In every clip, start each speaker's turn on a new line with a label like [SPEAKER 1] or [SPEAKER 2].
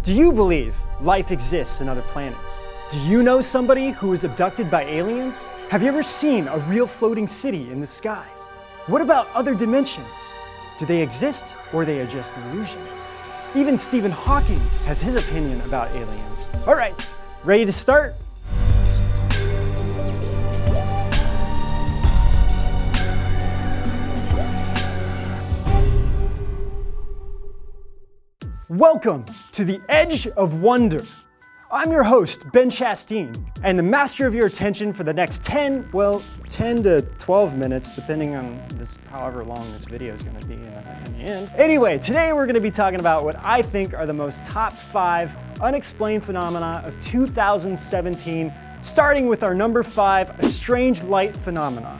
[SPEAKER 1] Do you believe life exists in other planets? Do you know somebody who was abducted by aliens? Have you ever seen a real floating city in the skies? What about other dimensions? Do they exist, or they are just illusions? Even Stephen Hawking has his opinion about aliens. All right, ready to start? Welcome to the Edge of Wonder. I'm your host, Ben Chasteen, and the master of your attention for the next 10 to 12 minutes, depending on however long this video is going to be in the end. Anyway, today we're going to be talking about what I think are the most top 5 unexplained phenomena of 2017, starting with our number 5, a strange light phenomenon.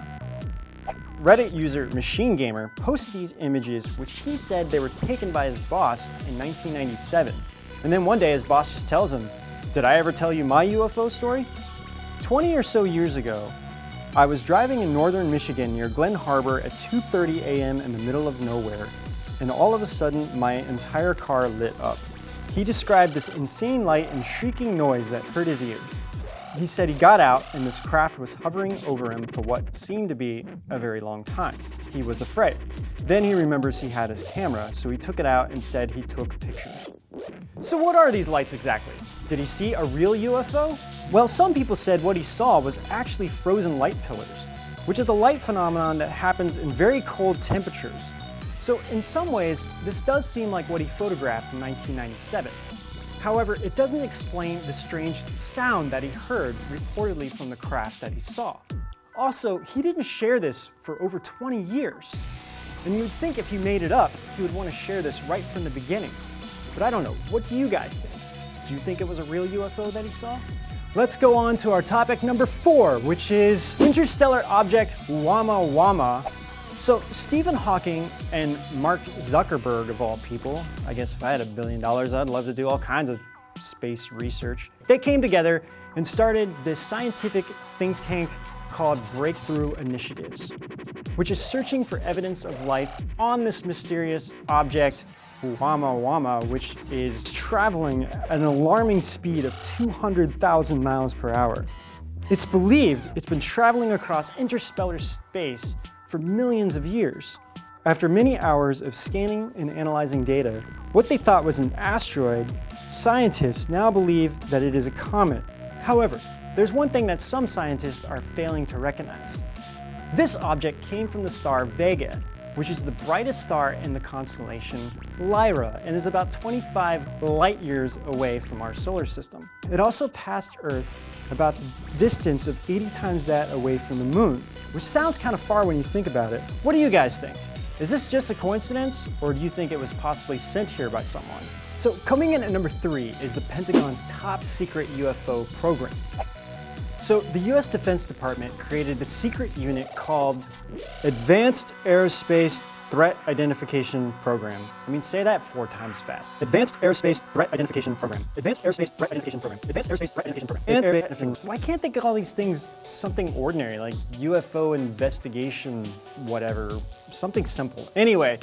[SPEAKER 1] Reddit user Machine Gamer posted these images, which he said they were taken by his boss in 1997. And then one day his boss just tells him, "Did I ever tell you my UFO story?" 20 or so years ago, I was driving in northern Michigan near Glen Harbor at 2:30 a.m. in the middle of nowhere, and all of a sudden my entire car lit up. He described this insane light and shrieking noise that hurt his ears. He said he got out and this craft was hovering over him for what seemed to be a very long time. He was afraid. Then he remembers he had his camera, so he took it out and said he took pictures. So what are these lights exactly? Did he see a real UFO? Well, some people said what he saw was actually frozen light pillars, which is a light phenomenon that happens in very cold temperatures. So in some ways, this does seem like what he photographed in 1997. However, it doesn't explain the strange sound that he heard reportedly from the craft that he saw. Also, he didn't share this for over 20 years. And you'd think if he made it up, he would want to share this right from the beginning. But I don't know, what do you guys think? Do you think it was a real UFO that he saw? Let's go on to our topic number 4, which is interstellar object Oumuamua. So Stephen Hawking and Mark Zuckerberg, of all people, I guess if I had $1 billion, I'd love to do all kinds of space research. They came together and started this scientific think tank called Breakthrough Initiatives, which is searching for evidence of life on this mysterious object, Oumuamua, which is traveling at an alarming speed of 200,000 miles per hour. It's believed it's been traveling across interstellar space for millions of years. After many hours of scanning and analyzing data, what they thought was an asteroid, scientists now believe that it is a comet. However, there's one thing that some scientists are failing to recognize. This object came from the star Vega, which is the brightest star in the constellation Lyra and is about 25 light years away from our solar system. It also passed Earth about the distance of 80 times that away from the moon, which sounds kind of far when you think about it. What do you guys think? Is this just a coincidence, or do you think it was possibly sent here by someone? So coming in at number 3 is the Pentagon's top secret UFO program. So the US Defense Department created the secret unit called Advanced Aerospace Threat Identification Program. I mean, say that 4 times fast. Advanced Aerospace Threat Identification Program. Advanced Aerospace Threat Identification Program. Advanced Aerospace Threat Identification Program. And why can't they call these things something ordinary, like UFO investigation, whatever, something simple? Anyway,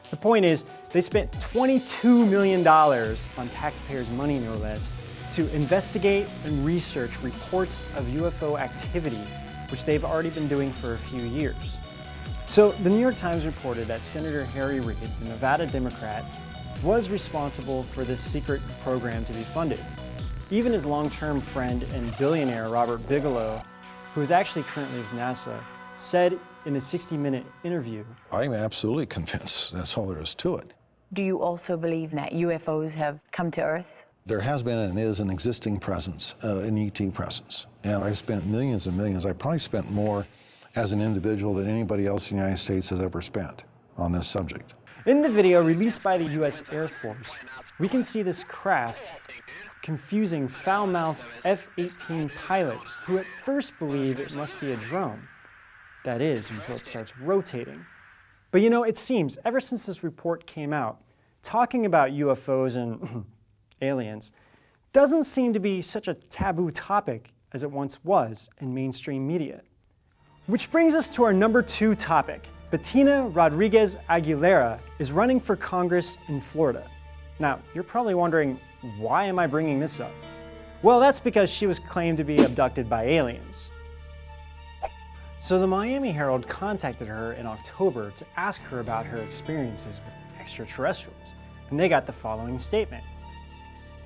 [SPEAKER 1] the point is, they spent $22 million on taxpayers' money, no less, to investigate and research reports of UFO activity, which they've already been doing for a few years. So the New York Times reported that Senator Harry Reid, the Nevada Democrat, was responsible for this secret program to be funded. Even his long-term friend and billionaire Robert Bigelow, who is actually currently with NASA, said in a 60-minute interview,
[SPEAKER 2] "I'm absolutely convinced. That's all there is to it."
[SPEAKER 3] Do you also believe that UFOs have come to Earth?
[SPEAKER 2] There has been and is an existing presence, an ET presence. And I've spent millions and millions. I probably spent more as an individual than anybody else in the United States has ever spent on this subject.
[SPEAKER 1] In the video released by the US Air Force, we can see this craft confusing foul-mouthed F-18 pilots who at first believe it must be a drone. That is, until it starts rotating. But you know, it seems, ever since this report came out, talking about UFOs and aliens doesn't seem to be such a taboo topic as it once was in mainstream media. Which brings us to our number 2 topic. Bettina Rodriguez Aguilera is running for Congress in Florida. Now, you're probably wondering, why am I bringing this up? Well, that's because she was claimed to be abducted by aliens. So the Miami Herald contacted her in October to ask her about her experiences with extraterrestrials, and they got the following statement.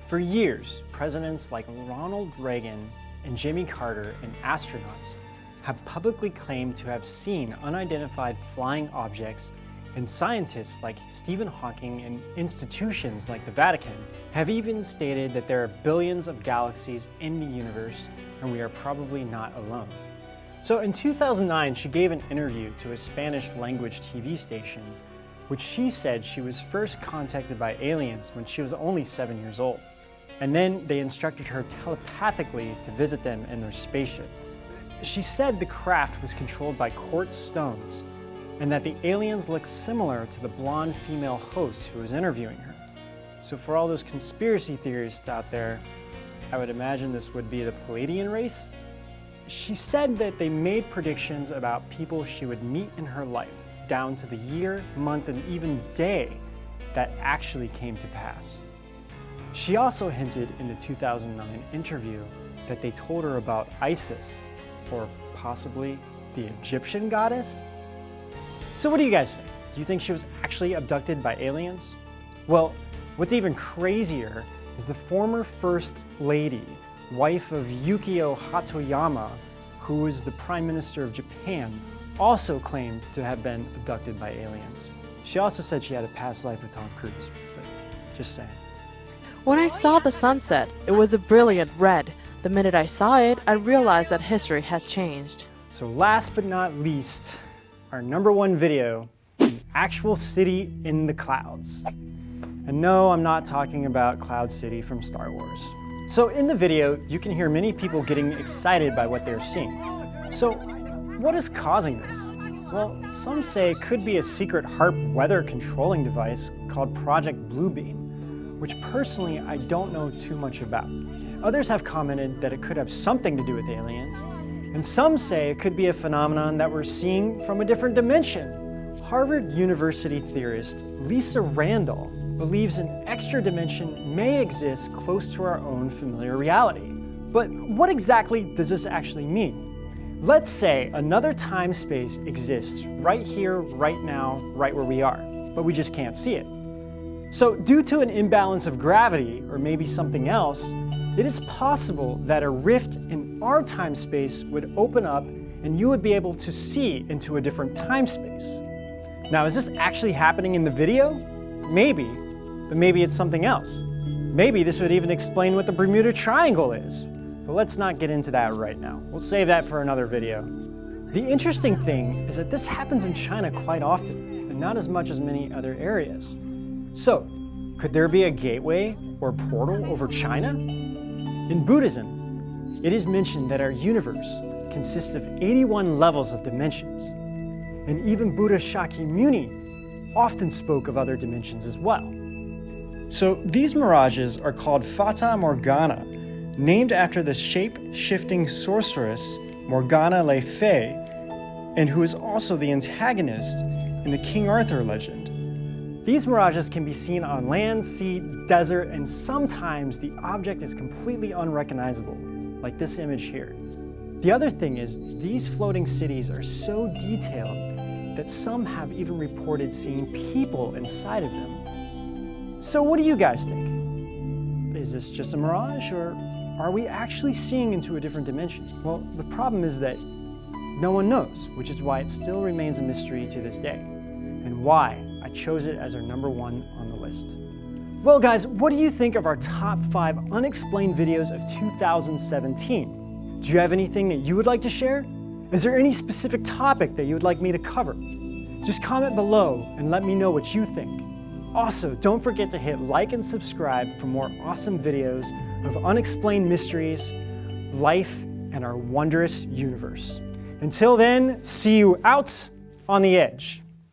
[SPEAKER 1] For years, presidents like Ronald Reagan and Jimmy Carter and astronauts have publicly claimed to have seen unidentified flying objects, and scientists like Stephen Hawking and institutions like the Vatican have even stated that there are billions of galaxies in the universe and we are probably not alone. So in 2009, she gave an interview to a Spanish language TV station, which she said she was first contacted by aliens when she was only 7 years old. And then they instructed her telepathically to visit them in their spaceship. She said the craft was controlled by quartz stones and that the aliens looked similar to the blonde female host who was interviewing her. So for all those conspiracy theorists out there, I would imagine this would be the Pleiadian race. She said that they made predictions about people she would meet in her life, down to the year, month, and even day that actually came to pass. She also hinted in the 2009 interview that they told her about Isis, or possibly the Egyptian goddess. So what do you guys think? Do you think she was actually abducted by aliens? Well, what's even crazier is the former First Lady, wife of Yukio Hatoyama, who was the Prime Minister of Japan, also claimed to have been abducted by aliens. She also said she had a past life with Tom Cruise, but just saying.
[SPEAKER 4] When I saw the sunset, it was a brilliant red. The minute I saw it, I realized that history had changed.
[SPEAKER 1] So last but not least, our #1 video, an actual city in the clouds. And no, I'm not talking about Cloud City from Star Wars. So in the video, you can hear many people getting excited by what they're seeing. So what is causing this? Well, some say it could be a secret HAARP weather controlling device called Project Bluebeam, which personally I don't know too much about. Others have commented that it could have something to do with aliens, and some say it could be a phenomenon that we're seeing from a different dimension. Harvard University theorist Lisa Randall believes an extra dimension may exist close to our own familiar reality. But what exactly does this actually mean? Let's say another time-space exists right here, right now, right where we are, but we just can't see it. So due to an imbalance of gravity, or maybe something else, it is possible that a rift in our time-space would open up and you would be able to see into a different time-space. Now, is this actually happening in the video? Maybe, but maybe it's something else. Maybe this would even explain what the Bermuda Triangle is. But let's not get into that right now. We'll save that for another video. The interesting thing is that this happens in China quite often, and not as much as many other areas. So, could there be a gateway or portal over China? In Buddhism, it is mentioned that our universe consists of 81 levels of dimensions. And even Buddha Shakyamuni often spoke of other dimensions as well. So these mirages are called Fata Morgana, named after the shape-shifting sorceress Morgana Le Fay, and who is also the antagonist in the King Arthur legend. These mirages can be seen on land, sea, desert, and sometimes the object is completely unrecognizable, like this image here. The other thing is, these floating cities are so detailed that some have even reported seeing people inside of them. So what do you guys think? Is this just a mirage, or are we actually seeing into a different dimension? Well, the problem is that no one knows, which is why it still remains a mystery to this day, and why I chose it as our #1 on the list. Well guys, what do you think of our top 5 unexplained videos of 2017? Do you have anything that you would like to share? Is there any specific topic that you would like me to cover? Just comment below and let me know what you think. Also, don't forget to hit like and subscribe for more awesome videos of unexplained mysteries, life, and our wondrous universe. Until then, see you out on the edge.